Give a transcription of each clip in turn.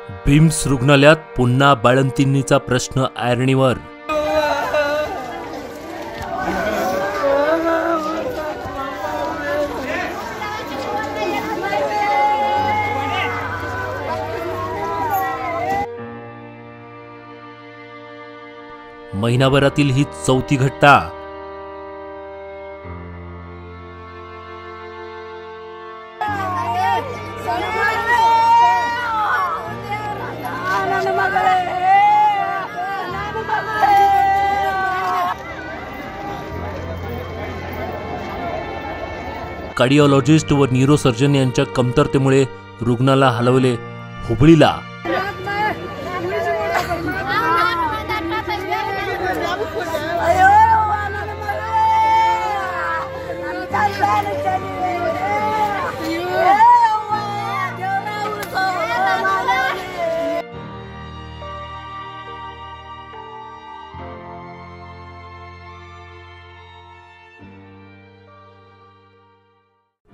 Beams रुग्णालयात पुन्हा बाळंतीणीचा प्रश्न ऐरणीवर। महिनाभरातील ही चौथी घटना। कार्डिओलॉजिस्ट व न्यूरोसर्जन यांच्या कमतरतेमुळे रुग्णाला हलवले हुबळीला।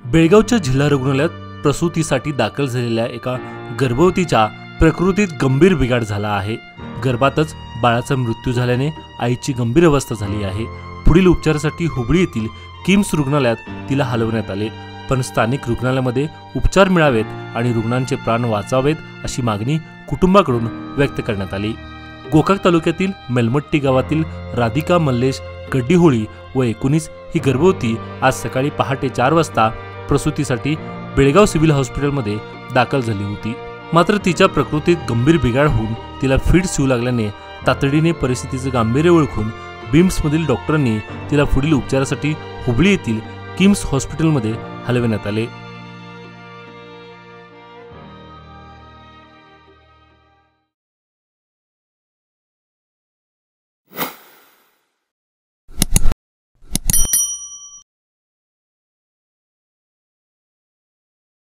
बेळगावच्या जिल्हा रुग्णालयात प्रसूतीसाठी दाखल झालेल्या एका गर्भवतीच्या प्रकृतीत गंभीर बिघाड झाला आहे। गर्भातच बाळाचा मृत्यू झाल्याने आईची गंभीर अवस्था झाली आहे। पुढील उपचारासाठी हुबळी येथील किम्स रुग्णालयात तिला हलवण्यात आले, पण स्थानिक रुग्णालयामध्ये उपचार मिळावेत आणि रुग्णांचे प्राण वाचावेत अशी मागणी कुटुंबाकडून व्यक्त करण्यात आली। गोकाक तालुक्यातील मेलमट्टी गावातील राधिका मल्लेश गड्डीहोळी व 19 ही गर्भवती आज सकाळी पहाटे 4 वाजता प्रसूतीसाठी बेळगाव सिव्हिल हॉस्पिटलमध्ये दाखल झाली होती। मात्र तिच्या प्रकृतीत गंभीर बिघाड होऊन तिला फिट्स येऊ लागल्याने तातडीने परिस्थितीचे गांभीर्य ओळखून बिम्समधील डॉक्टरांनी तिला पुढील उपचारासाठी हुबळी येथील किम्स हॉस्पिटलमध्ये हलवण्यात आले।